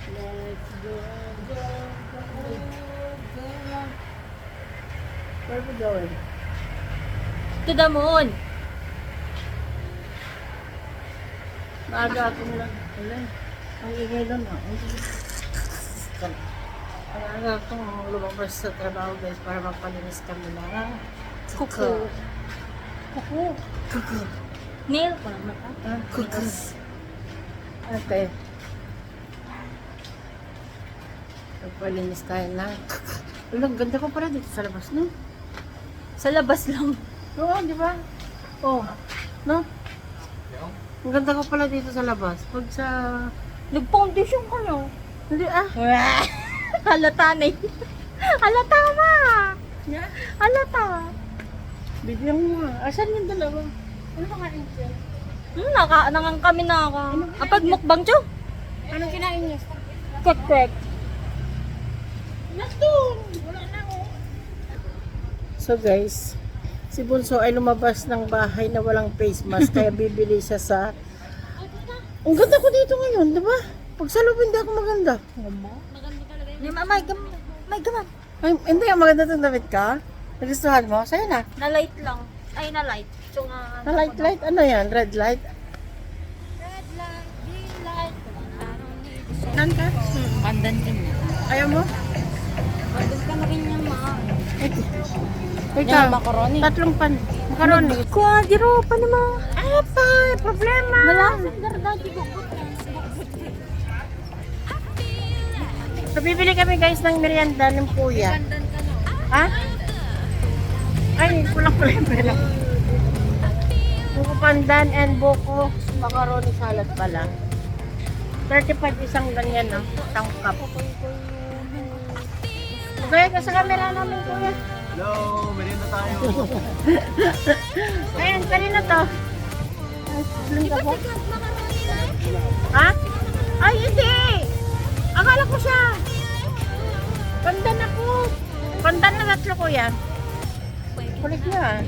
Let's go, go, go, go. Where are we going? To the moon. Maaga akong lang. Wala. Ang ingay nun ha. Maaga akong lumabas sa trabaho guys para magpalinis kami na. Kuko. Kuko. Kuko. Nail ko naman ka. Kuko. Okay. Magpalinis tayo na. Alam, ganda ko pala dito sa labas, no? Sa labas lang. Oo, di ba? Oo. No? Ang ganda ko pala dito sa labas. Pag sa... Nag-foundation ka no? Hindi ah. Halata na yun. Halata ma. Yeah. Halata. Bigyan mo ah. Asan yung dalawa? Ano ba kain siya? Nangang kami na ka. Apag mukbang cho? Anong kinain niya? Kwek-kwek. Nandun! Wala na oh. So guys, si Bunso ay lumabas ng bahay na walang face mask kaya bibili siya sa... Ang ganda ko dito ngayon, di ba? Pag sa loob hindi ako maganda. Maganda talaga yun. May gaman. Ay, hindi, ang maganda itong damit ka. Nagustuhan mo? Sa'yo na. Na light lang. Ay, na light. So, nga, Na light, ano yan? Red light? Red light, green light. Nan ka? Pandan din niya. Ayaw mo? Pandan ka na rin niya, ma. Ikaw, Yan, macaroni. tatlong pan. Macaroni. Kuadiro pa naman. Apa, problema. Malasang dardagi ko. So, bibili kami guys ng merienda ng kuya. Pandan ka no. Ha? Ay, kulang-kulang pala. Buko pandan and buko macaroni salad pala. 35 isang ganyan, no? Isang cup. Okay, ka sa camera namin, kuya. Hello, merienda tayo. Ayan, kanina to. Ay, blink ako. Ha? Ay, hindi! Akala ko siya. Pandan ako. Pandan na tatlo, kuya. Kulit niya.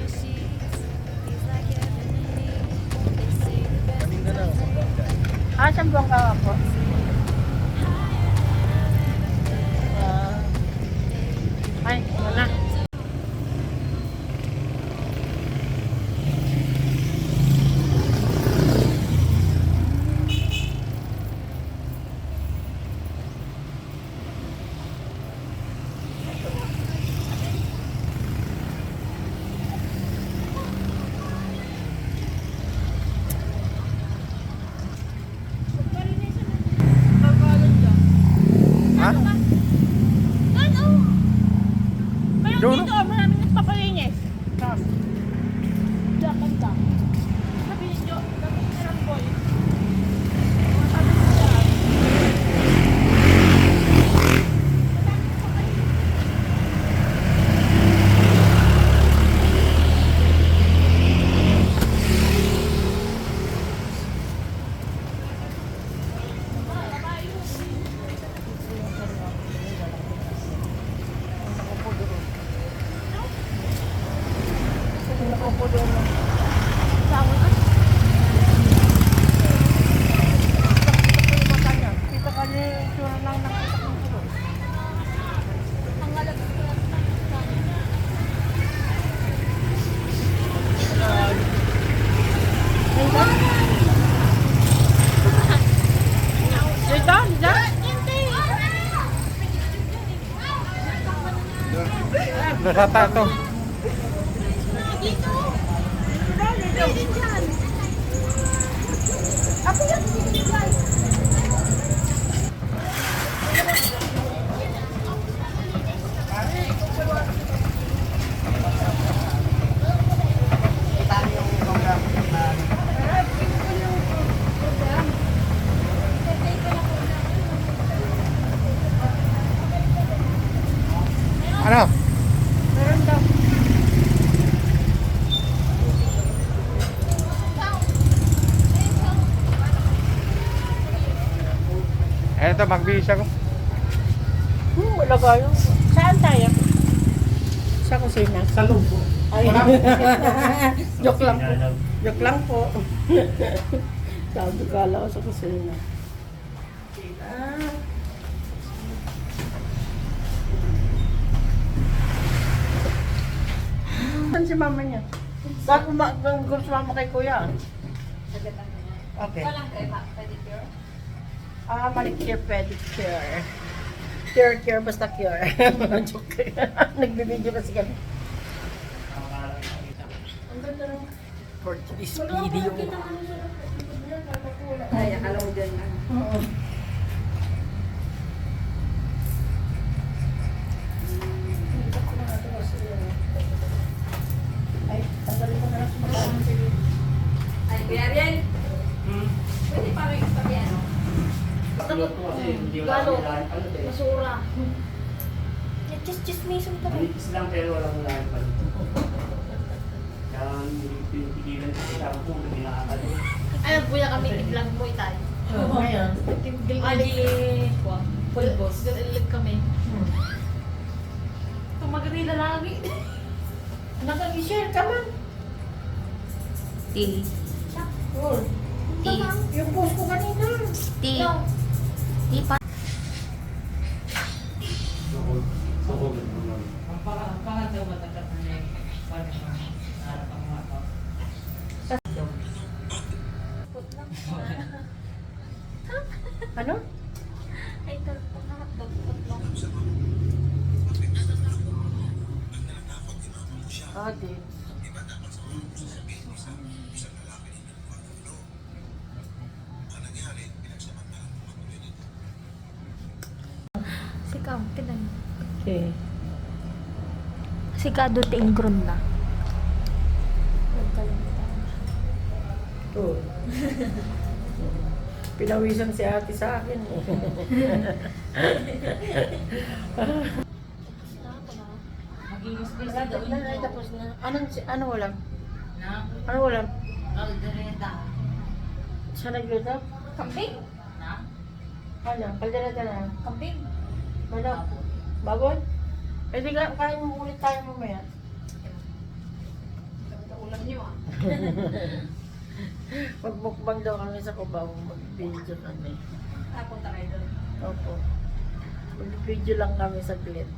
Saan buwang ka ako? Ay, wala. Ha? Doon? Dito, maraming nagpapalinis. Dapat ka. Sabi niyo, dapat ka lang boy. Kita ka niya yung tsura lang nakita ko dito. Dito? Nasata to. Ano? Meron daw. Eto, magbihis ako. Wala kayo. Saan tayo? Sa kusina. Sa loob. Ay. Joke lang po. Joke lang po. Sabi ko, ala ko sa kusina. Ah. si mama niya? Bago gusto mama kay kuya. Okay. Walang kayo ba? Pedicure? Manicure, pedicure. Cure, basta cure. Joke. Nagbibideo kasi kami. Ang ganda lang. For this video. Ay, akala mo dyan na. Oo. Ay, tanggalin ko na lang sa mga. Ay, Kuya Ariel. Pwede pa rin pati ano? Galo. Masura. Chismisan ka rin. Manipis lang pero walang lahat pa rin. Kaya pinipigilan ko sa ako kung nakakalo. Ay, kuya kami, i-vlog mo tayo. Ngayon. Full boss. Galilig kami. Tumagrila lagi. Nakag-share ka man. Ti. Oh. Yung post ko kanina. Ti. Ti pa. Sokol naman. Ano? Ay, talpon na hotdog. Putlong. Di. Sikaw, tinan. Okay. Sigado tingkron na. Oh. Pinawisan si ate sa akin. Ay, tapos na. Ano walang? Ano walang? Siya nagluto? Kambing? Ano? Kaldereta na. Kambing? Ano? Baboy? Eh di ka, kain mo ulit tayo mamaya. Ulam niyo ah. Magmukbang daw kami sa Cubao. Mag-video kami. Punta kayo doon. Opo. Mag-video lang kami saglit.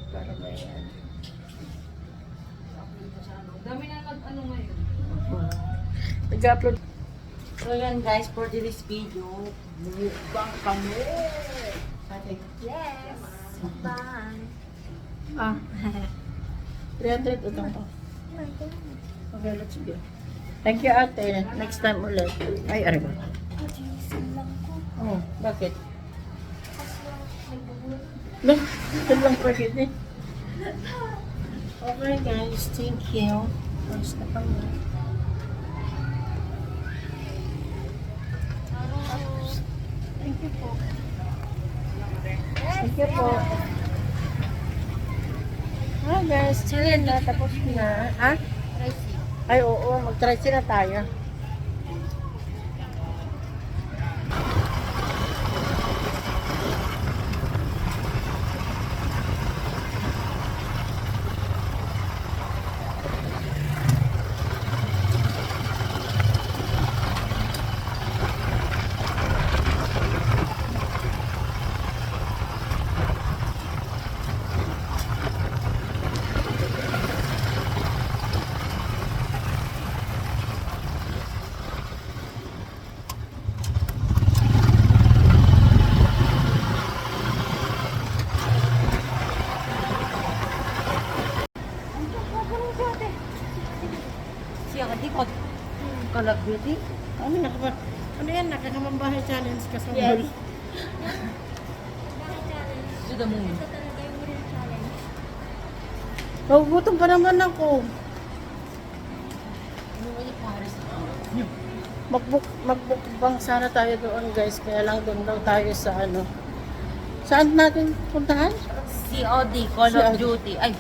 Para may ano. Dami na nag-ano ngayon. Nag-upload. So yan guys, for this video, mukbang kami. Yes! Bye! Ah. 300 utang ko. Okay, let's go. Thank you ate. Next time ulit. Ay, ano ba? Oh, bakit? No, ito lang bakit eh. Okay guys, thank you. Tapos na kami. Thank you po. Thank you po. Hi guys, chill na. Tapos na. Ha? Ay, oo. Mag-try na tayo. Siya ka di ko. Kalag beauty. Ano yan? Nakakamambahay challenge kasama. Yes. Sudah mo. Nagugutom pa naman ako. Magbukbang sana tayo doon guys. Kaya lang doon daw tayo sa ano. Saan natin puntahan? COD, Call of Duty. Ay,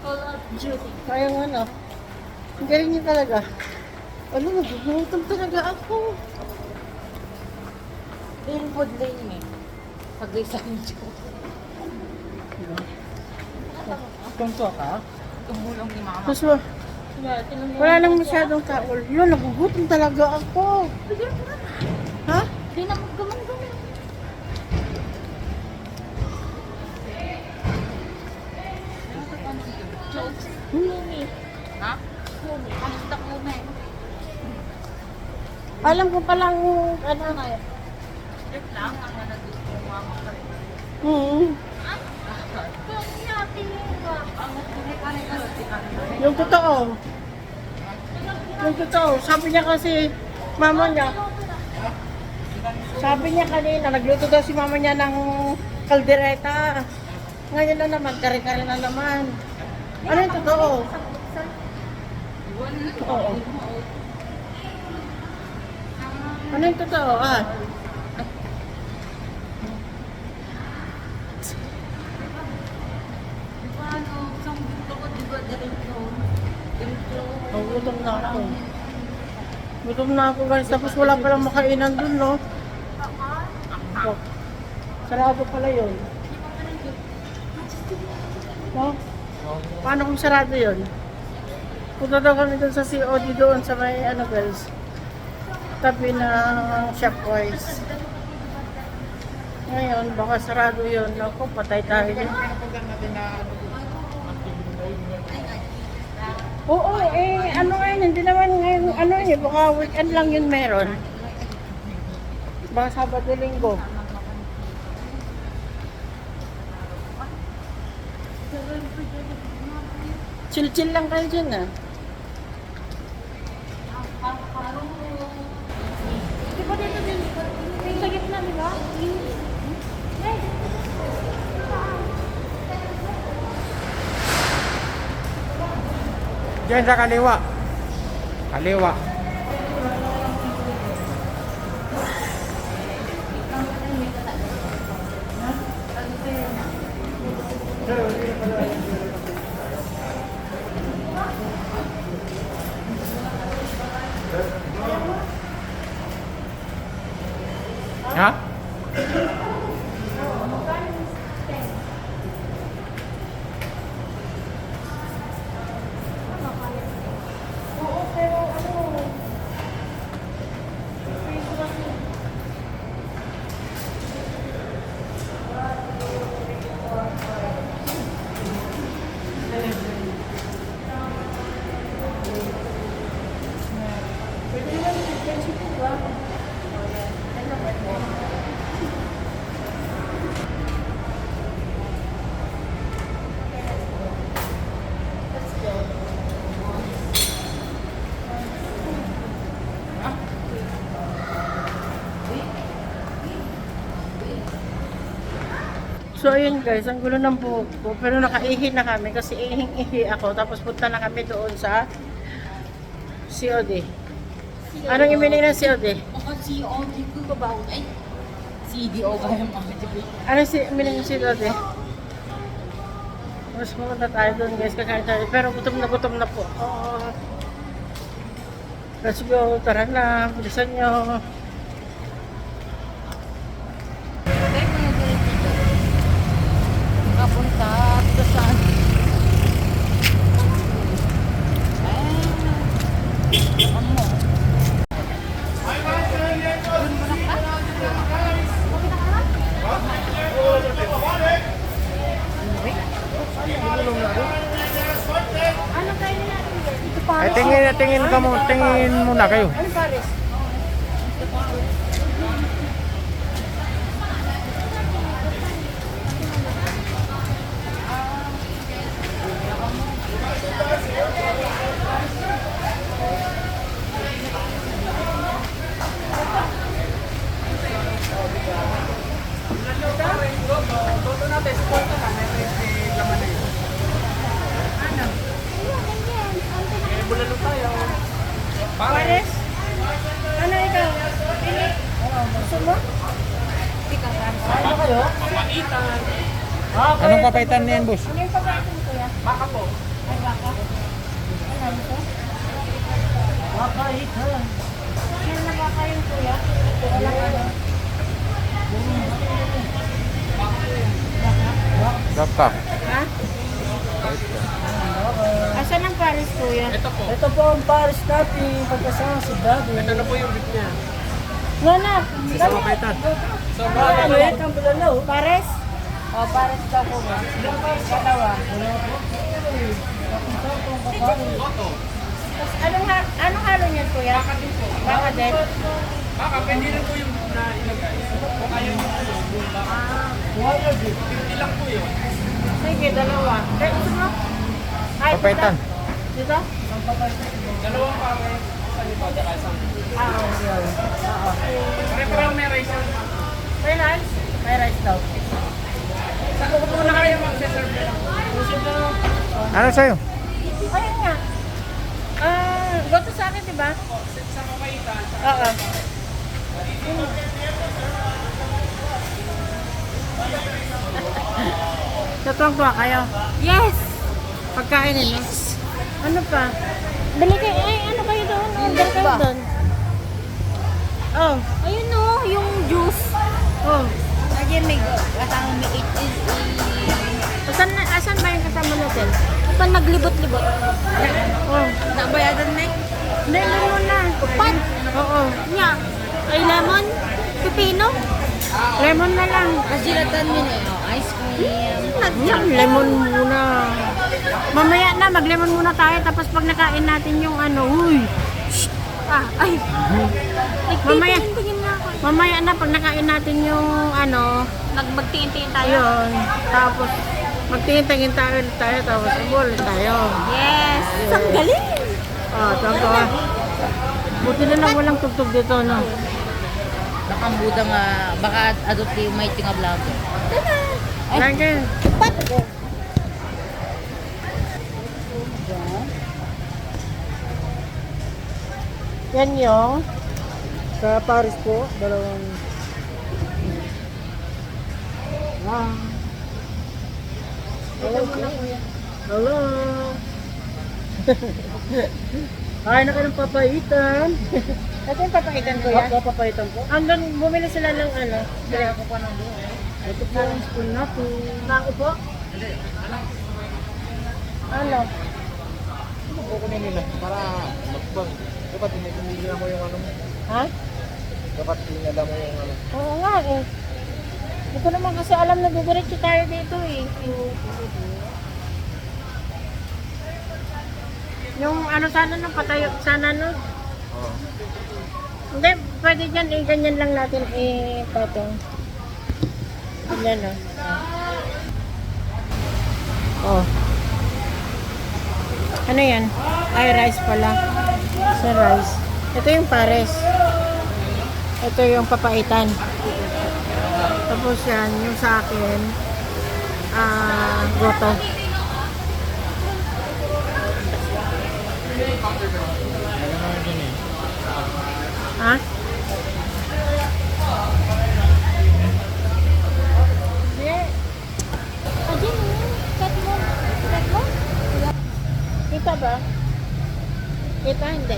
Call of Duty. Kaya nga no. Ang galing niya talaga. Ano, nagugutom talaga ako. yung food lane eh. Pag-isa yung joke. Tunto ka? Tumulong ni mama. Tapos wala nang masyadong tao. Yun, nagugutom talaga ako. Ha? Hindi na maggamang-gamang. Jokes. Ha? Kamusta kume? Alam ko palang, ano, Trip lang, ang nag-gumawa ka rin. Yung totoo. Yung totoo. Sabi niya kasi, mama niya, sabi niya kanina, nagluto daw si mama niya ng kaldereta. Ngayon na naman, kare-kare na naman. Ano yung totoo? Oo. Ano yung totoo? Ah. Oh, gutom na ako. Gutom na ako guys. Tapos wala palang makainan dun, no? Oh. Sarado pala yun. No? Paano kung sarado yun? Punta daw kami dun sa COD doon sa may ano guys. Tabi ng Shopwise. Ngayon, baka sarado yun. Ako, patay tayo din. Oo, ano ngayon, hindi naman ngayon, ano yun, baka weekend lang yun meron. Baka Sabado, Linggo. Chill-chill lang kayo dyan ah. Di ba dito din? Sa gitna, di ba? Diyan sa kaliwa. Kaliwa. Ha? So ayun guys, ang gulo ng buhok ko. Pero nakaihi na kami kasi ihing-ihi ako. Tapos punta na kami doon sa COD. Anong imiling ng COD? Ako COD ko ba? Ay, CDO ba yung mga Anong imiling ng COD? Mas pumunta tayo doon guys, kakain tayo. Pero gutom na po. Let's go, tara na. Bilisan nyo. Kapunta sa saan? Ay, tingin muna kayo. Ano Paris? Paris? Ano ikaw? Pili? Gusto mo? Ano kayo? Anong papaitan niyan, boss? Ano yung pagkain mo kuya? Baka po. Ay, baka? Ano mo to? Baka ito. Ano na baka yung kuya? Wala ka na. Baka. Ha? Asan ang Paris kuya? Ito po ang Paris natin, pagkasama si Daddy. Ito na po yung beef niya. Nona! Sa papaitan. Ano yan, ang bulalo? Paris? O, Paris daw po ba? Dalawa. Tapos anong halo niyan kuya? Baka din po. Baka din? Baka pwede rin po yung na ilagay. Kung ayaw nyo ano, yung baka. Ilang po yun. Sige, dalawa. Eh, gusto mo? Ay, Papaitan. Dito? Dalawang pare. Sa lipa, dala isang. Oo, yun. Oo. Pare-parang may rice yan. May rice? May rice daw. Kung muna kayo mag-serve lang. Ano sa'yo? Ayun nga. Goto sa akin, di ba? Sa kakaitan. Oo. Natuwang-tuwa kayo? Yes! Pagkainin, no? Ano pa? Bili kayo, ano kayo doon? Order kayo doon. Oh, Ayun o, yung juice. oh. Again, may kasama may 8 is Asan ba yung kasama natin? pa naglibot-libot. Oh. Nabayadan na Hindi muna. Upat. Oo. Nya. Ay lemon. Pipino. Lemon na lang. Kasilatan mo na yun. Ice cream. Yan, lemon muna. Mamaya na, mag-lemon muna tayo. Tapos pag nakain natin yung ano, uy. Ay. Mamaya. Tingin nga ako. Mamaya na, pag nakain natin yung ano, Magtingin-tingin tayo. ayun. Tapos, magtingin-tingin tayo, tapos ulit tayo. Yes. Ang galing. Oh, tama. Buti na lang walang tugtog dito, no? Nakambuda nga, baka adult yung may tinga vlogger. Langan. Yan yung sa Paris po, dalawang Hello. Ay, na kayo ng papaitan. Ito yung papaitan ko yan? Papaitan po. Hanggang bumili sila ng ano. Kaya ako pa ng buhay. Ito po ang spoon natin. Bako po? Ano? Kukunin nila para magbang. Dapat tinigil mo yung ano mo. Ha? Dapat tinigil mo yung ano. Oo nga eh. Hindi ko naman kasi alam na didiretso tayo dito eh. Yung ano sana no, patayo sana no. Oo. Hindi, pwede dyan eh, ganyan lang natin eh, patong. Ganyan no. Oh. Ano yan? Ay, rice pala. Sa rice. Ito yung pares. Ito yung papaitan. Tapos yan, yung sa akin, goto. Ha? Ajin, cut mo. Cut mo. Kita ba? Kita hindi.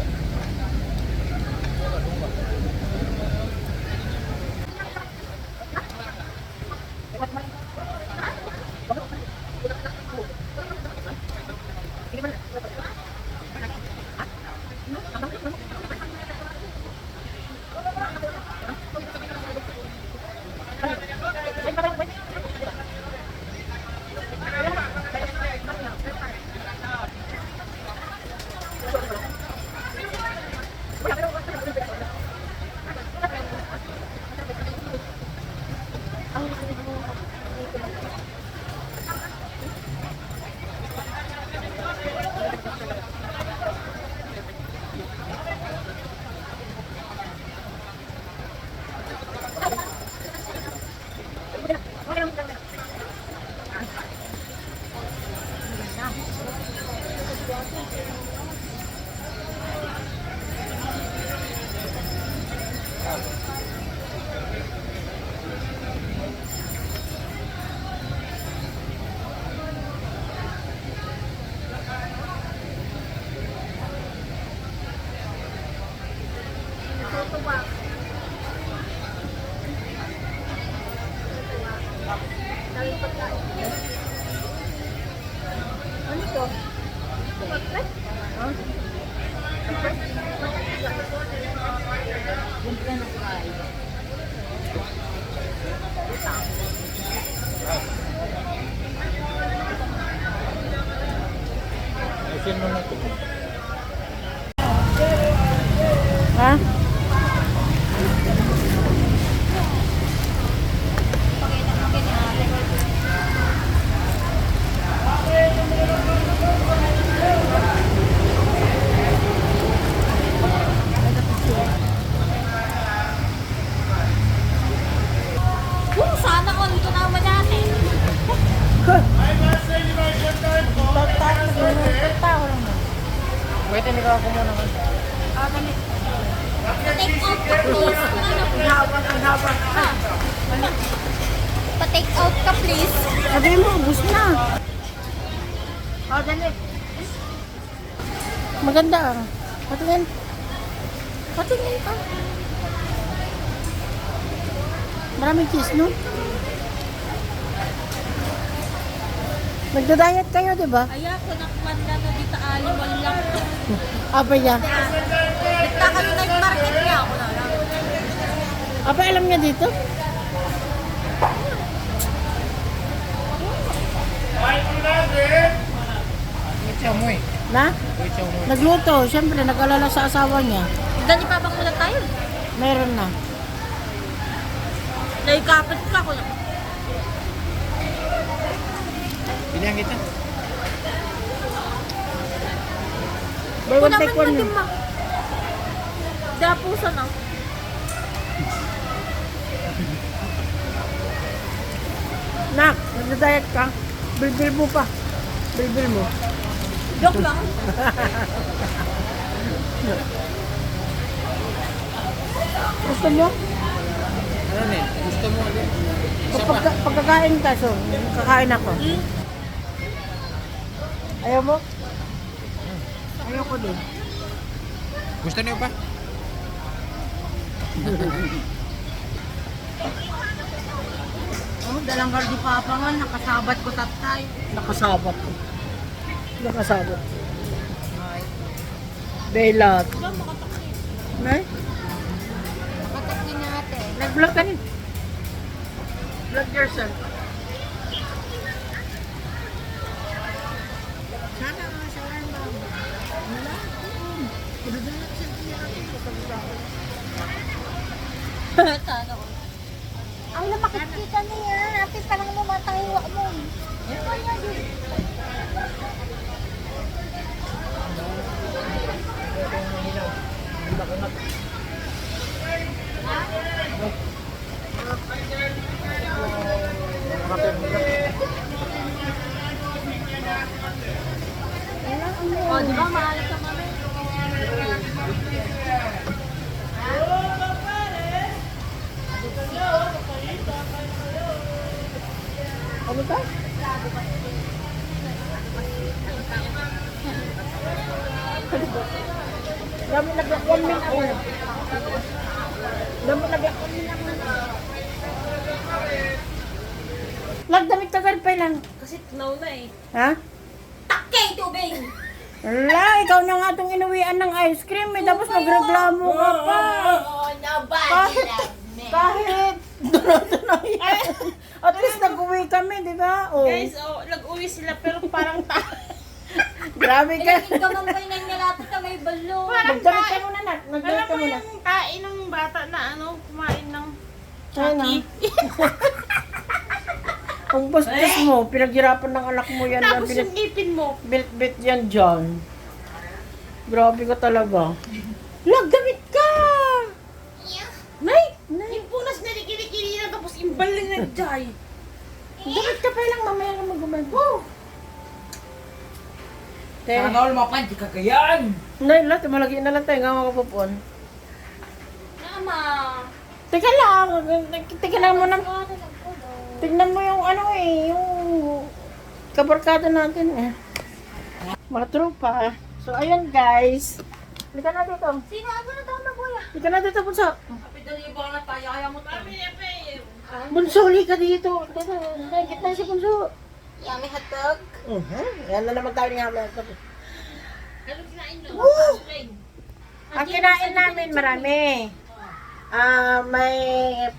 Ano to? Sino na ito? Ha? Sana all ito naman natin. Wait, hindi ka ako muna. Pa-take out ka please. Pa-take out ka please. Sabi mo, ubus na. Maganda ah. Patingin. Patingin ka. Maraming cheese, no? Nagda-diet kayo, di ba? Aya ko nakmanda na dito aliwal lang. Apa ya? Nagtaka yung night market niya ako na lang. Apa alam niya dito? Kucha mo eh. Na? Kucha mo. Nagluto. Siyempre, nag-alala sa asawa niya. Dali pa bang ulat tayo? Meron na. Naikapit ka ko na. Bilihan kita. Buy one, take one. yun. Dapusan na. Nak, nagda-diet ka? Bilbil mo pa. Bilbil mo. Joke lang. Gusto mo? Ano eh? Gusto mo ulit? Isa pa. Pagkakain ka, so, kakain ako. Ayaw mo? Ayaw ko din. Gusto niyo pa? Oh, dalang gardi papa nga, nakasabat ko tatay. Nakasabat ko. Nakasabat. Belat. Nay? Makatakli natin. Nag-vlog ka rin. Vlog yourself. Sana nga sa ba? Wala. Kududalat siya Sana ko. Ang namakikita niya. Ate parang mamatahiwa mo. Ano kaya yun? O, di ba maalat ka mami? Ano ka? Dami nag-1 minute ako. Dami nag-1 minute ako. Nagdamit ka pa lang. Kasi tunaw na eh. Ha? Takay tubig! Wala, ikaw na nga itong inuwian ng ice cream eh. Tapos nagreklamo ka pa. Oh, nobody love me. Kahit dulo-dulo yan. At least nag-uwi kami, di ba? Oh. Guys, oh, nag-uwi sila pero parang Grabe ka. Pinaging kamambay na niya lahat ka may balo. Nagdamit ka muna na. Nagdamit alam ka mo muna. yung kain ng bata na ano, kumain ng Ay na. Ang bastos mo, pinaghirapan ng anak mo yan. tapos yung ipin mo. Bit yan dyan. Grabe ka talaga. Nagdamit ka! Nay! Yung punas na kilikili na tapos imbal na nag-jay. Damit ka pa lang, mamaya ka mag-umay. Woo! Te, all mapan, di kagayan! nay, lahat, malagi na lang tayo, nga makapupon. Nama. Teka lang, tignan mo na. Tignan mo yung ano eh, yung kabarkada natin eh. Mga tropa. So, ayun guys. Halika na dito. Sino ako na tama kuya? Halika na dito, Bunso. Kapidali ba na tayo, kaya mo tayo. Bunso, halika dito. Dito, gitna si Bunso. Yummy hotdog. Yan na naman tayo nga mga tropa. Ano kinain nyo? Ang kinain namin marami. May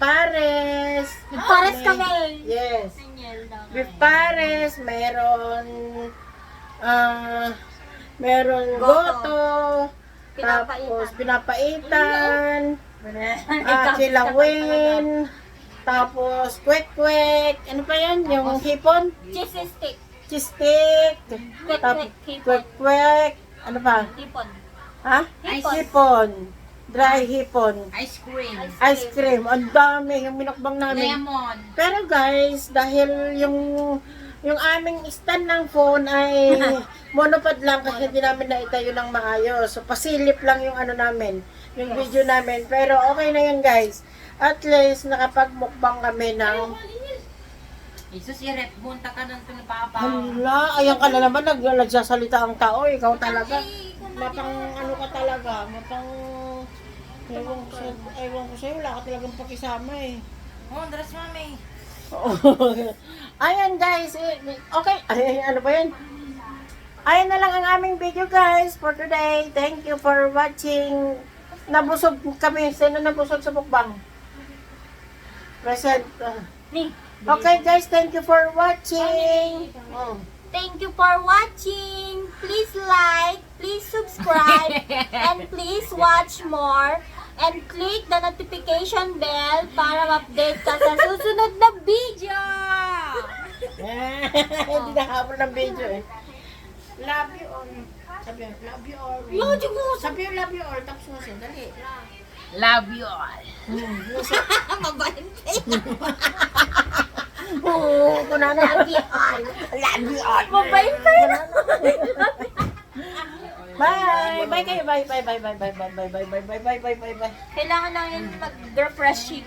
pares. Pares may- kami. Yes. Sinyal lang. Beef pares, mayroon meron goto, tapos pinapaitan, kilawin, tapos kwek-kwek, ano pa yan? Yung hipon? Cheese stick. Cheese stick, tapos kwek-kwek, ano pa? Hipon. Ha? Hipon. Dry hipon. Ice cream. Ice cream. Ang dami yung minukbang namin. Lemon. Pero guys, dahil yung aming stand ng phone ay monopod lang kasi hindi namin naitayo ng maayos. So pasilip lang yung ano namin, yung video namin. Pero okay na yun guys. At least nakapagmukbang kami ng Jesus, i-rep munta ka ng tunapapaw. hala, ayan ka na naman, nagsasalita ang tao, ikaw talaga. Mapang ano ka talaga, mapang ewan ko sa'yo, wala ka talagang pakisama eh. Oh, Andres, mami. Oo. Ayan guys, okay, ay, ano ba yun? Ayan na lang ang aming video guys for today. Thank you for watching. Nabusog kami, sino nabusog sa mukbang? Present. Okay guys, thank you for watching. Oh. Thank you for watching. Please like, please subscribe, and please watch more. And click the notification bell para ma-update ka sa susunod na video. Hindi nakahabol ng video eh. Love you all. Sabi yun, love you all. Sabi yun, love you all. Tapos mo siya, dali. Love you all. Mabait kayo. Oo, kunana. Love you all. Love you all. Mabait kayo. Bye! Bye kayo, bye, bye, bye, bye, bye, bye, bye, bye, bye, bye, bye, bye, bye. Kailangan lang yun mag-refreshing.